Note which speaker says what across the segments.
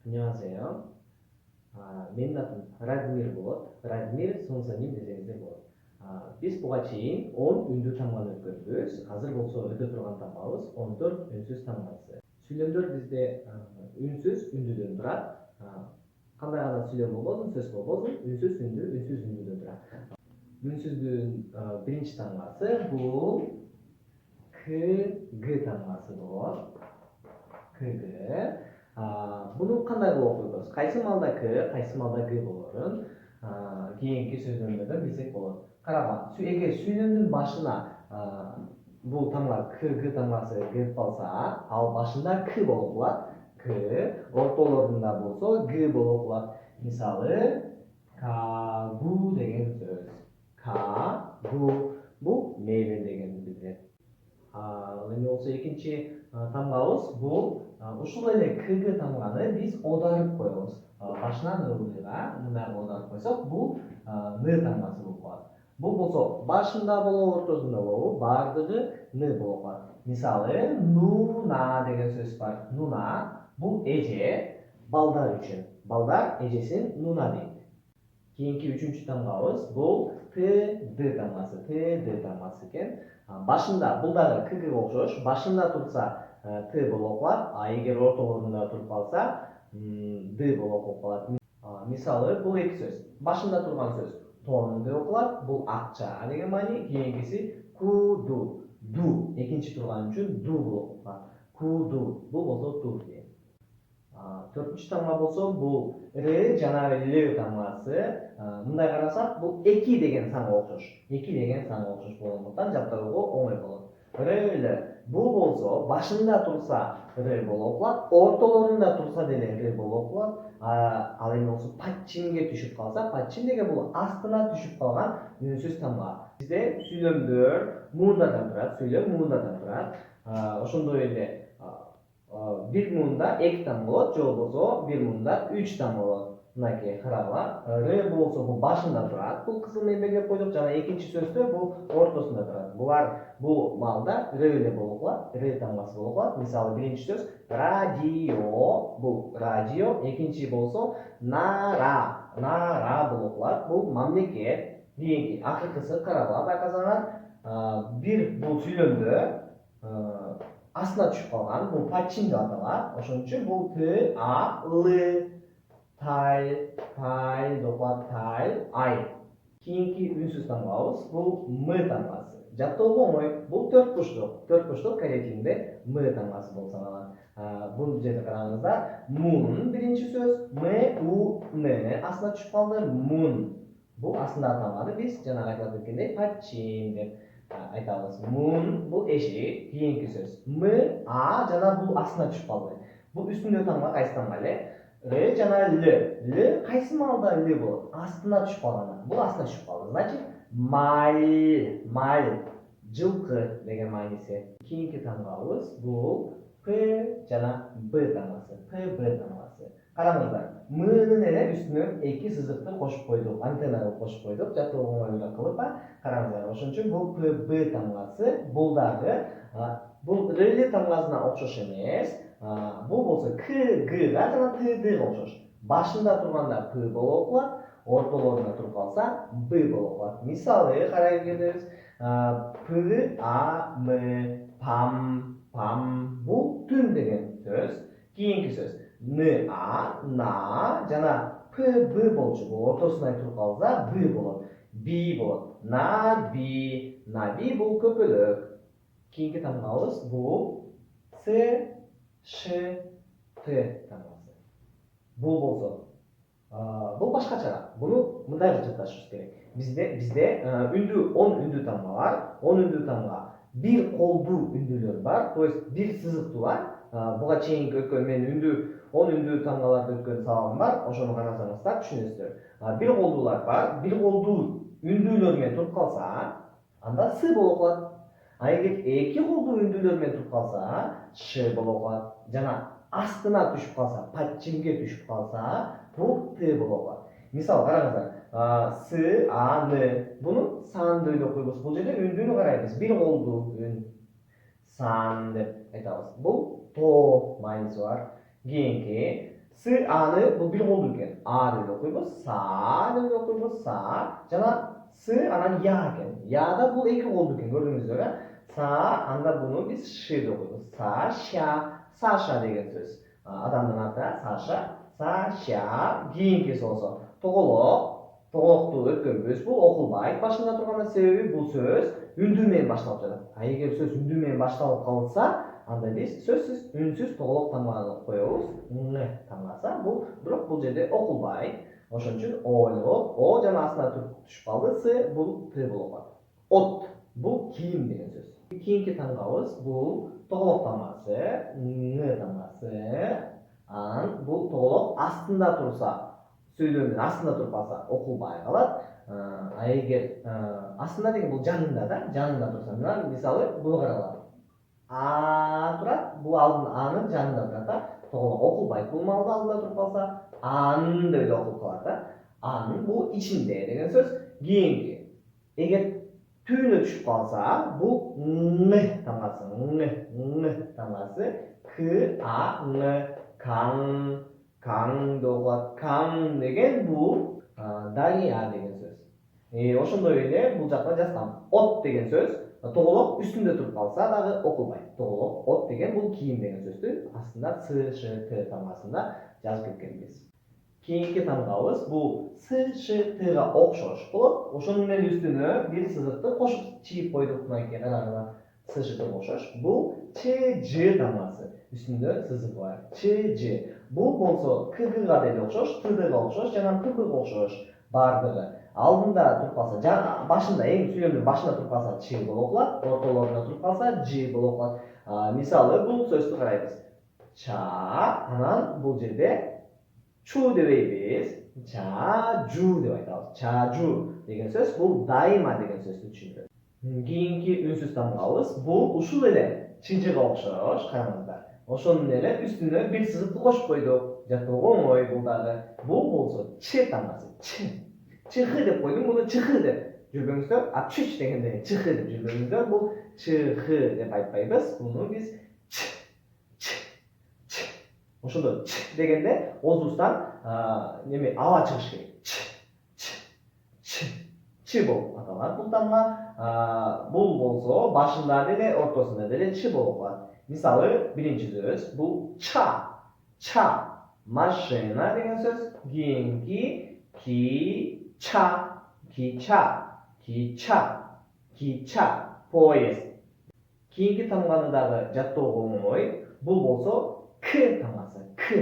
Speaker 1: 안녕하세요. Мен атын Радмир болот. Радмир Сонсоним десеңиздер болот. Биз буга чейин 10 үндүү тамганы өткөрдүбүз. Азыр болсо өтө турган тамгабыз 14 үнсүз тамгасы. Сүйлөмдөр бизде үнсүз үндүдөн турат. Кандай гана сүйлөм болбосун, сөз болбосун, үнсүз үндүдөн турат. Үнсүздүн биринчи тамгасы бул К тамгасы болот. К. Bunu qanday qilib o'qiymiz? Qaysi malda K, qaysi malda G bo'lарын keyingi so'zlardan bilsak bo'ladi. Qarang, agar so'zning boshina bu tamlar K, G tamlasi kelib qolsa, al boshida K bo'lib qoladi. K, o'rtalarida bo'lsa G bo'lib qoladi. Misoli, kagu degan so'z. Kagu bu meyve deganni bildiradi. Endi bo'lsa ikkinchi tamg'amiz bu ушул эле К тамганы биз оодарып коебуз. Башынан ылдыга мындай оодарып койсок, бул Н тамгасы болуп калат. Бул болсо башында болобу, ортосунда болобу, бардыгы Н болуп калат. Мисалы, нуна деген сөз бар. Нуна бул эже балдар үчүн. Балдар эжесин нуна дейт. Кийинки үчүнчү тамгабыз бул Т тамгасы. Т тамгасы экен. Башында бул дагы Кга окшош. Башында турса Т болуп калат, эгер ортолорунда туруп калса Д болуп калат. Мисалы, бул эки сөз. Башында турган сөз тон деп окулат, бул акча деген маани, кийинкиси куду. Ду экинчи турган үчүн ду болуп калат. Куду. Бул болсо тур дейт. Төртүнчү тамга болсо бул Р жана Л тамгасы. Мындай карасак, бул эки деген санга окшош. Эки деген санга окшош болгондуктан жаттоого оңой болот. Р бул болсо башында турса Р болуп калат, ортолорунда турса деле Р болуп калат. Ал эми болсо патчинге түшүп калса, патчин деген бул астына түшүп калган үнсүз тамга. Бизде сүйлөмдөр муундардан турат, сүйлөм муундардан турат. Ошондой эле бир муунда эки тамга болот, же болбосо бир муунда үч тамга болот. Мынакей карагыла. Р болсо бул башында турат. Бул кызыл менен белгилеп койдук. Жана экинчи сөздө бул ортосунда турат. Бул малда Р эле болуп калат. Р тамгасы болуп калат. Мисалы, биринчи сөз радио. Бул радио. Экинчи болсо нара. Нара болуп калат. Бул мамлекет. Кийинки акыркысы карагыла, байкасаңар, бир бул сүйлөмдө астына түшүп калган. Бул патчин деп аталат. Ошон үчүн бул Т, А, Л. Тай, доклад, ай. Кийинки үнсүз тамгабыз бул М тамгасы. Жаттоого оңой. Бул төрт буштук. Төрт буштук корей тилинде М тамгасы болуп саналат. Бул жерде караңыздар. Мун биринчи сөз. М, У, Н астына түшүп калды. Мун. Бул астындагы тамганы биз жанагы айтып өткөндөй патчин деп айтабыз. Мун бул эшик. Кийинки сөз. М, А жана бул астына түшүп калды. Бул үстүндөгү тамга кайсы тамга эле? Р жана Л. Л кайсы маалда Л болот? Астына түшүп калганда. Бул астына түшүп калды. Значит, маль, жылкы деген мааниси. Кийинки тамгабыз бул П жана Б тамгасы. П, Б тамгасы. Караңыздар, Мнын эле үстүнө эки сызыкты кошуп койдук, антенна кылып кошуп койдук, жаттоого оңойлук кылып. Караңыздар, ошон үчүн бул П, Б тамгасы, бул дагы бул Р тамгасына окшош эмес. Бул болсо К, Гга жана Т, Дга окшош. Башында турганда П болуп калат, ортолорунда туруп калса Б болуп калат. Мисалы, карай келебиз. П, А, М, пам. Бул түн деген сөз. Кийинки сөз. Н, А, на жана П, Б болчу. Бул ортосунда туруп калса Б болот. Би болот. Наби бул көпөлөк. Кийинки тамгабыз бул С, Ш, Т тамгасы. Бул болсо бул башкача. Буну мындай кылып жатташыбыз керек. Бизде 10 үндүү тамга бар. 10 үндүү тамга бир колдуу үндүүлөр бар. То есть бир сызыктуу бар. Буга чейинки өткөн мен 10 үндүү тамгаларды өткөн сабагым бар. Ошону карасаңыздар түшүнөсүздөр. Бир колдуулар бар. Бир колдуу үндүүлөр менен туруп калса, анда С болуп калат. Эгер эки колдуу үндүүлөр менен туруп калса, Ш болуп калат. Жана астына түшүп калса, патчинге түшүп калса, бул Т болуп калат. Мисалы, караңыздар. С, А, Н. Буну сан деп окуйбуз. Бул жерде үндүүнү карайбыз. Бир колдуу үн. Сан деп айтабыз. Бул то мааниси бар. Кийинки 스 아는 bu bir olurken a deb o'qiymiz, sa deb o'qiymiz, sa. Jana s anan ya ekan. Ya'da bu ikki olurken ko'rdingizlar. Sa anda buni biz sh deb o'qiymiz. Sasha degan so'z. Odamning ati Sasha. Keyingisi bo'lsa to'g'riqni o'tkanmiz. Bu o'qilmay boshida turgan sebebi bu so'z ündümeyin başlanıp жатат. Егер сөз ündümeyin başlanып қалса, анда biz сөзсіз, үнсіз тоғылық тамғаны қоябыз. Тамғаса, бұл жерде оқылбай. Ошон үчүн о жана астына түшүп калды, с бул т болуп калат. От бул кийим деген сөз. Кийинки тамгабыз бул тоголок тамгасы, тамгасы. Бул тоголок астында турса, сөйлөмдүн астында туруп калса окулбай калат. Эгер астында деген бул жанында турса, мына мисалы буну карагыла. Турат, бул анын жанында турат. Тоголок окулбайт бул маалда алдында туруп калса, ан деп окуп калат да. Ан бул ичинде деген сөз. Кийинки. Эгер түйүнө түшүп калса, бул тамгасы, тамгасы каң деп окулат. Каң деген бул дария деген сөз. Ошондой эле бул жакта жазган от деген сөз тоголок үстүндө туруп калса дагы окулбайт. Тоголок от деген бул кийим деген сөздү астында с, ш, т тамгасында жазып кеткенбиз. Кийинки тамгабыз бул с, ш, тга окшош болот. Ошонун менен үстүнө бир сызыкты кошуп чийип койдук. Мынакей карагыла. С, ш, тга окшош. Бул ч, ж тамгасы. Үстүндө сызык бар. Ч, ж. Бул болсо кга деле окшош, тдга окшош, жана ппга окшош. Бардыгы. Алдында туруп калса, башында эң сүйлөмдүн башында туруп калса ч болуп окулат, ортолорунда туруп калса ж болуп окулат. Мисалы бул сөздү карайбыз. Ча, анан бул жерде чу дебейбиз. Чажу деп айтабыз. Чажу деген сөз бул дайыма деген сөздү түшүндүрөт. Кийинки үнсүз тамгабыз бул ушул эле чыжыга окшош, караңыздар. Ошонун эле үстүнө бир сызыкты кошуп койдук. Жаттоого оңой бул дагы. Бул болсо ч тамгасы. Чыхы деп койдум, муну чыхы деп жүрбөңүздөр. Чүч дегенде чыхы деп жүрбөңүздөр. Бул чыхы деп айтпайбыз. Муну биз ошондо ч дегенде оозубуздан аба чыгыш керек. Ч болуп аталат бул тамга. Бул болсо башында деле, ортосунда деле ч болуп калат. Мисалы биринчи сөз бул ча. Машина деген сөз. Кийинки кича, поезд. Кийинки тамганы дагы жаттоого оңой. Бул болсо к тамгасы. Кх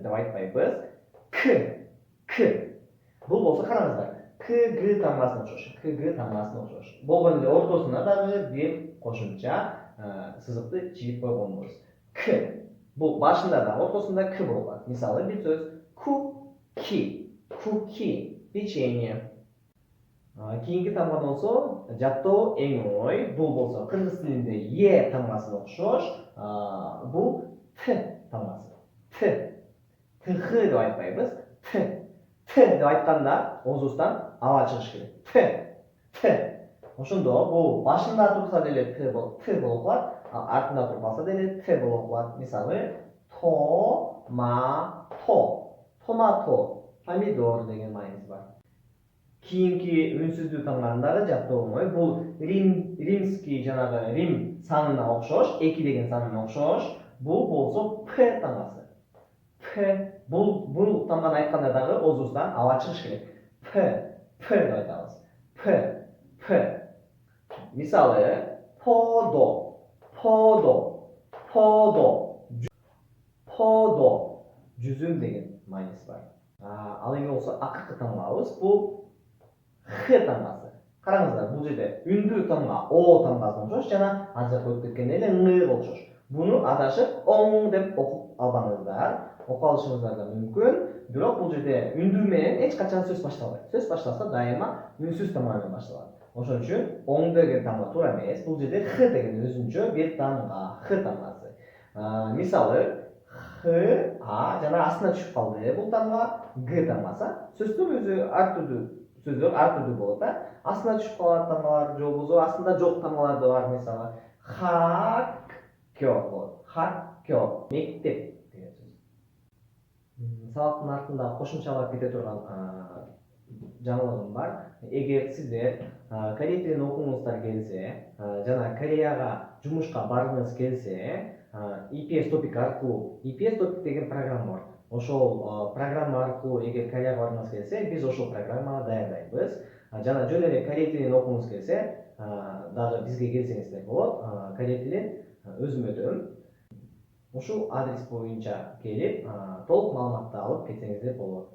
Speaker 1: деп айтпайбыз. К. Бул болсо караңыздар. Кг тамгасына окшош. Болгон эле ортосуна дагы бир кошумча сызыкты чийип койгонбуз. К. Бул башында да ортосунда к болуп калат. Мисалы бир сөз куки, печенье. Кийинки тамга болсо жаттоо эң оңой. Бул болсо кыргыз тилинде е тамгасына окшош. Бул т тамгасы. Тх деп айтпайбыз. Т деп айтканда оозубуздан аба чыгыш керек. Т. Ошондо бул башында турса деле т болуп калат, артында туруп калса деле т болуп калат. Мисалы томато, помидор деген мааниси бар. Кийинки үнсүздүү тамганын дагы жаттоо оңой. Бул римский жанагы Рим санына окшош, 2 деген санына окшош. Бул болсо п тамгасы. Бул тамганы айтканда дагы оозубуздан аба чыгыш керек. П деп айтабыз. П. Мисалы подо, жүзүм деген мааниси бар. Ал эми болсо акыркы тамгабыз бул х тамгасы. Караңыздар, бул жерде үндүү тамга о тамгасына окшош жана азыр өтүп кеткен эле ң окшош. Буну адашып оң деп окуп албаңыздар. Окуп алышыңыздар да мүмкүн. Бирок бул жерде үндүү менен эч качан сөз башталбайт. Сөз башталса дайыма үнсүз тамга менен башталат. Ошон үчүн оң деген тамга туура эмес. Бул жерде х деген өзүнчө бир тамга, х тамгасы. Мисалы жана астына түшүп калды бул тамга г тамгасы. Сөздүн өзү ар түрдүү болот да. Астына түшүп калат тамгалар, же болбосо астында жок тамгалар да бар. Мисалы хаккё болот. Хаккё, мектеп деген сөз. Сабактын артында кошумчалап кете турган жаңылыгым бар. Эгер сиздер корей тилин окуңуздар келсе, жана Кореяга жумушка баргыңыз келсе, EPS Topic аркылуу, EPS Topic деген программа бар. Ошол программа аркылуу эгер Кореяга баргыңыз келсе, биз ошол программаны даярдайбыз. Жана жөн эле корей тилин окуңуз келсе, дагы бизге келсеңиздер болот. Корей тилин өзүм өтөм. Ушул адрес боюнча келип, толук маалыматты алып кетсеңиздер болот.